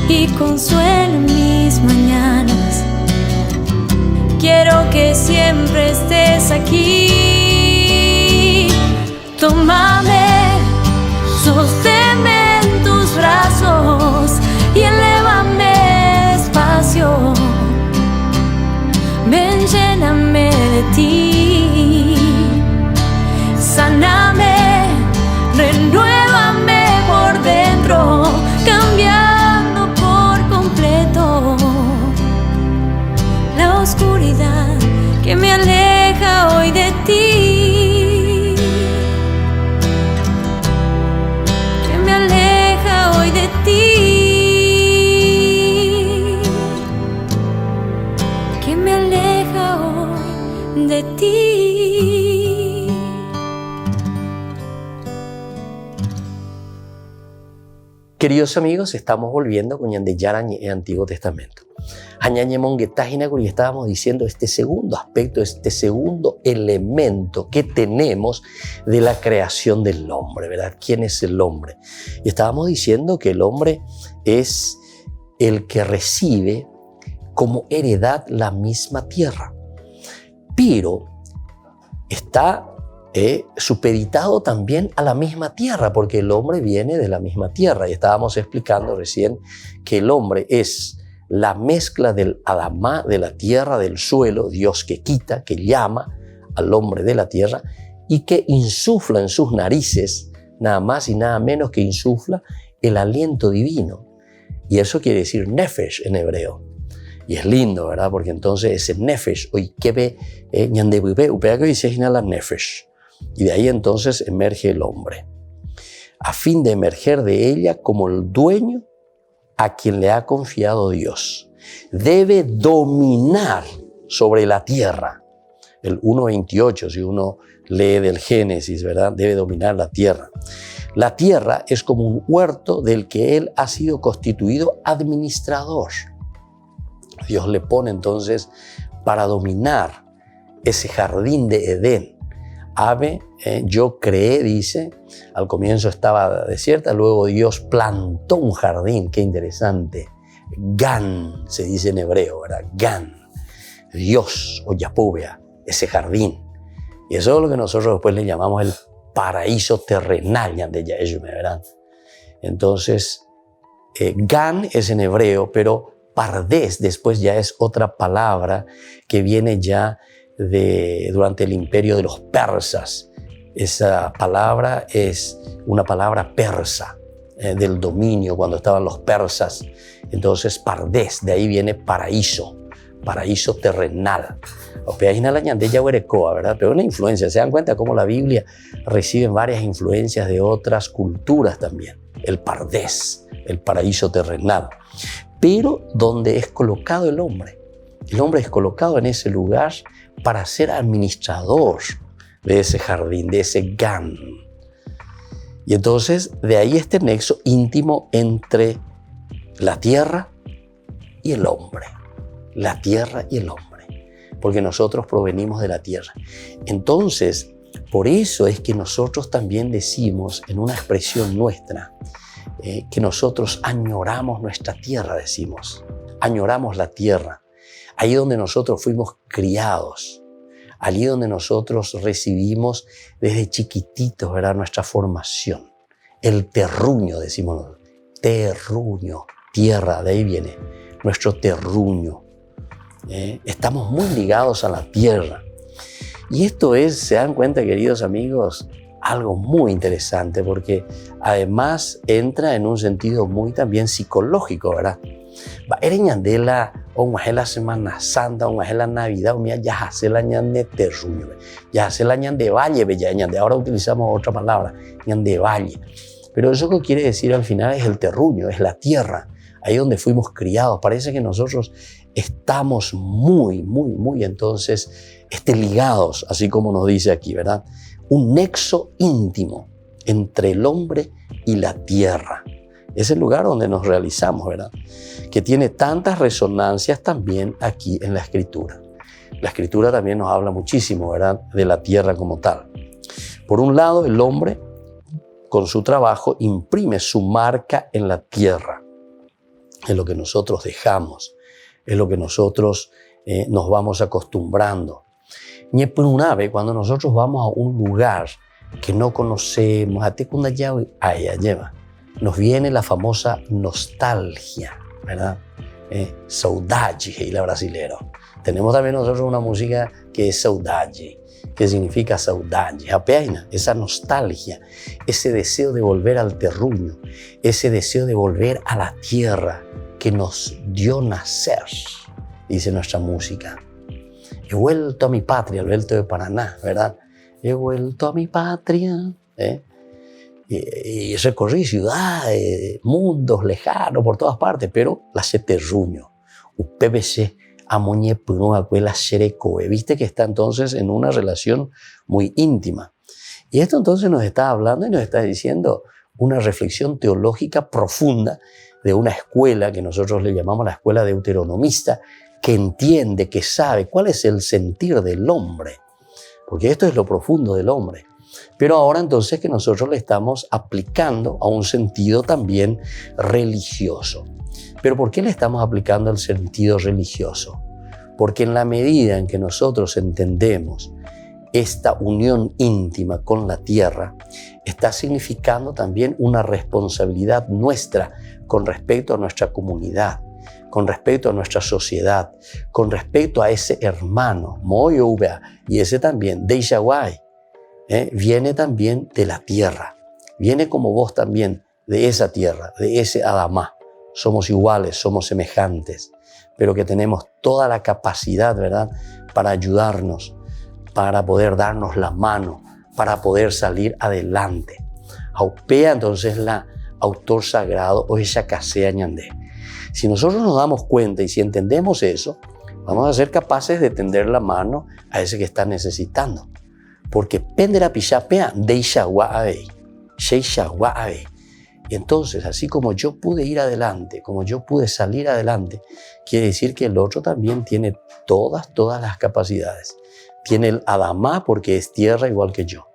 y consuelo en mis mañanas. Quiero que siempre estés aquí. Tómame, sosténme en tus brazos y elévame despacio. Ven, lléname de ti. Sáname, renuévame por dentro, cambiando por completo la oscuridad que me aleja hoy de ti. Que me aleja hoy de ti. De ti. Queridos amigos, estamos volviendo con Yandeyara el Antiguo Testamento. Y estábamos diciendo este segundo aspecto, este segundo elemento que tenemos de la creación del hombre, ¿verdad? ¿Quién es el hombre? Y estábamos diciendo que el hombre es el que recibe como heredad la misma tierra. Pero está supeditado también a la misma tierra, porque el hombre viene de la misma tierra. Y estábamos explicando recién que el hombre es la mezcla del Adamá, de la tierra, del suelo, Dios que quita, que llama al hombre de la tierra y que insufla en sus narices, nada más y nada menos que insufla el aliento divino. Y eso quiere decir nefesh en hebreo. Y es lindo, ¿verdad? Porque entonces ese nefesh, hoy que ve, ñandebube, upea que dice la nefesh. Y de ahí entonces emerge el hombre, a fin de emerger de ella como el dueño a quien le ha confiado Dios. Debe dominar sobre la tierra. El 1:28, si uno lee del Génesis, ¿verdad? Debe dominar la tierra. La tierra es como un huerto del que él ha sido constituido administrador. Dios le pone entonces para dominar ese jardín de Edén. Yo creé, dice, al comienzo estaba desierta, luego Dios plantó un jardín, qué interesante. Gan, se dice en hebreo, ¿verdad? Gan, Dios o Yapubea, ese jardín. Y eso es lo que nosotros después le llamamos el paraíso terrenal, ¿verdad? Entonces, Gan es en hebreo, pero Pardes después ya es otra palabra que viene ya durante el imperio de los persas. Esa palabra es una palabra persa, del dominio cuando estaban los persas. Entonces Pardes, de ahí viene paraíso terrenal. ¿Verdad? Pero una influencia, se dan cuenta cómo la Biblia recibe varias influencias de otras culturas también. El Pardes, el paraíso terrenal. Pero donde es colocado el hombre. El hombre es colocado en ese lugar para ser administrador de ese jardín, de ese Gan. Y entonces de ahí este nexo íntimo entre la tierra y el hombre. La tierra y el hombre. Porque nosotros provenimos de la tierra. Entonces, por eso es que nosotros también decimos en una expresión nuestra que nosotros añoramos nuestra tierra, decimos. Añoramos la tierra. Ahí donde nosotros fuimos criados, allí donde nosotros recibimos desde chiquititos, ¿verdad? Nuestra formación. El terruño, decimos nosotros. Terruño, tierra, de ahí viene nuestro terruño. Estamos muy ligados a la tierra. Y esto es, se dan cuenta, queridos amigos, algo muy interesante porque además entra en un sentido muy también psicológico, ¿verdad? Era ñandela o la Semana Santa o la Navidad, o ya hace la ñande terruño, ya hace la ñande valle, ahora utilizamos otra palabra, ñande valle. Pero eso que quiere decir al final es el terruño, es la tierra, ahí donde fuimos criados. Parece que nosotros estamos muy entonces ligados, así como nos dice aquí, ¿verdad? Un nexo íntimo entre el hombre y la tierra. Es el lugar donde nos realizamos, ¿verdad? Que tiene tantas resonancias también aquí en la Escritura. La Escritura también nos habla muchísimo, ¿verdad? De la tierra como tal. Por un lado, el hombre, con su trabajo, imprime su marca en la tierra. Es lo que nosotros dejamos, es lo que nosotros nos vamos acostumbrando. Y por un ave, cuando nosotros vamos a un lugar que no conocemos, nos viene la famosa nostalgia, ¿verdad? Saudade, y la brasilero. Tenemos también nosotros una música que es saudade, que significa saudade, apenas, esa nostalgia, ese deseo de volver al terruño, ese deseo de volver a la tierra que nos dio nacer, dice nuestra música. He vuelto a mi patria, el vuelto de Paraná, ¿verdad? He vuelto a mi patria, y recorrí ciudades, mundos lejanos por todas partes, pero la se terruño, PBC, amoñe puno acuela serecoe. Viste que está entonces en una relación muy íntima. Y esto entonces nos está hablando y nos está diciendo una reflexión teológica profunda de una escuela que nosotros le llamamos la escuela deuteronomista, que entiende, que sabe cuál es el sentir del hombre, porque esto es lo profundo del hombre. Pero ahora entonces que nosotros le estamos aplicando a un sentido también religioso. ¿Pero por qué le estamos aplicando el sentido religioso? Porque en la medida en que nosotros entendemos esta unión íntima con la tierra está significando también una responsabilidad nuestra con respecto a nuestra comunidad, con respecto a nuestra sociedad, con respecto a ese hermano, Moyobea, y ese también, de Ishaguay, viene también de la tierra, viene como vos también de esa tierra, de ese Adamá. Somos iguales, somos semejantes, pero que tenemos toda la capacidad, ¿verdad?, para ayudarnos, para poder darnos la mano, para poder salir adelante. Aupea entonces la autor sagrado o ella casea ñandé. Si nosotros nos damos cuenta y si entendemos eso, vamos a ser capaces de tender la mano a ese que está necesitando. Porque pendera pishapea de Ishaguae, Sheishaguae. Y entonces, así como yo pude ir adelante, como yo pude salir adelante, quiere decir que el otro también tiene todas las capacidades. Tiene el Adamá porque es tierra igual que yo.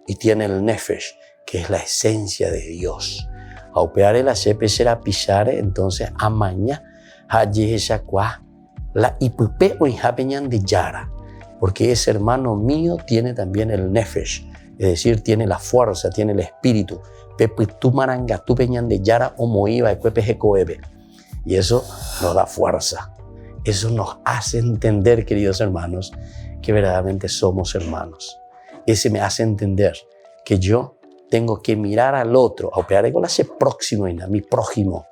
Y tiene el Nefesh, que es la esencia de Dios. Aupeare la shepeshera pishare, entonces amaña, hayeshakwa, la ipupe o inhapeñan de yara. Porque ese hermano mío tiene también el Nefesh, es decir, tiene la fuerza, tiene el espíritu. Pepitu maranga, tu peñan de yara o moiba, ecuepejecoebe. Y eso nos da fuerza. Eso nos hace entender, queridos hermanos, que verdaderamente somos hermanos. Ese me hace entender que yo tengo que mirar al otro, a operar con ese próximo, a mi prójimo.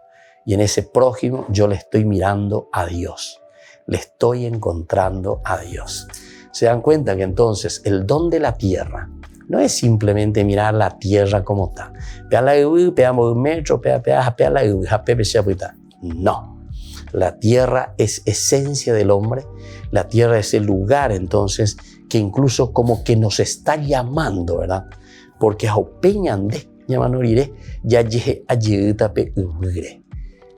Y en ese prójimo yo le estoy mirando a Dios. Le estoy encontrando a Dios. Se dan cuenta que entonces el don de la tierra no es simplemente mirar la tierra como está. No. La tierra es esencia del hombre. La tierra es el lugar entonces que incluso como que nos está llamando, ¿verdad? Porque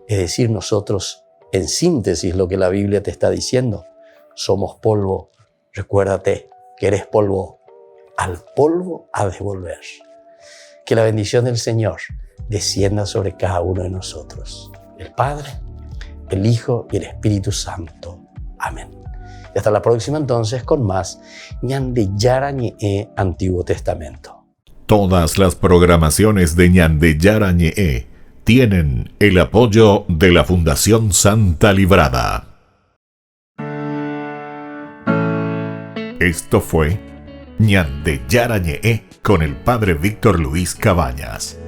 es decir, nosotros, en síntesis, lo que la Biblia te está diciendo, somos polvo. Recuérdate que eres polvo. Al polvo a devolver. Que la bendición del Señor descienda sobre cada uno de nosotros. El Padre, el Hijo y el Espíritu Santo. Amén. Y hasta la próxima entonces con más Ñande Yara Ñe'e Antiguo Testamento. Todas las programaciones de Ñande Yara Ñe'e tienen el apoyo de la Fundación Santa Librada. Esto fue Ñande Yara Ñe'e con el Padre Víctor Luis Cabañas.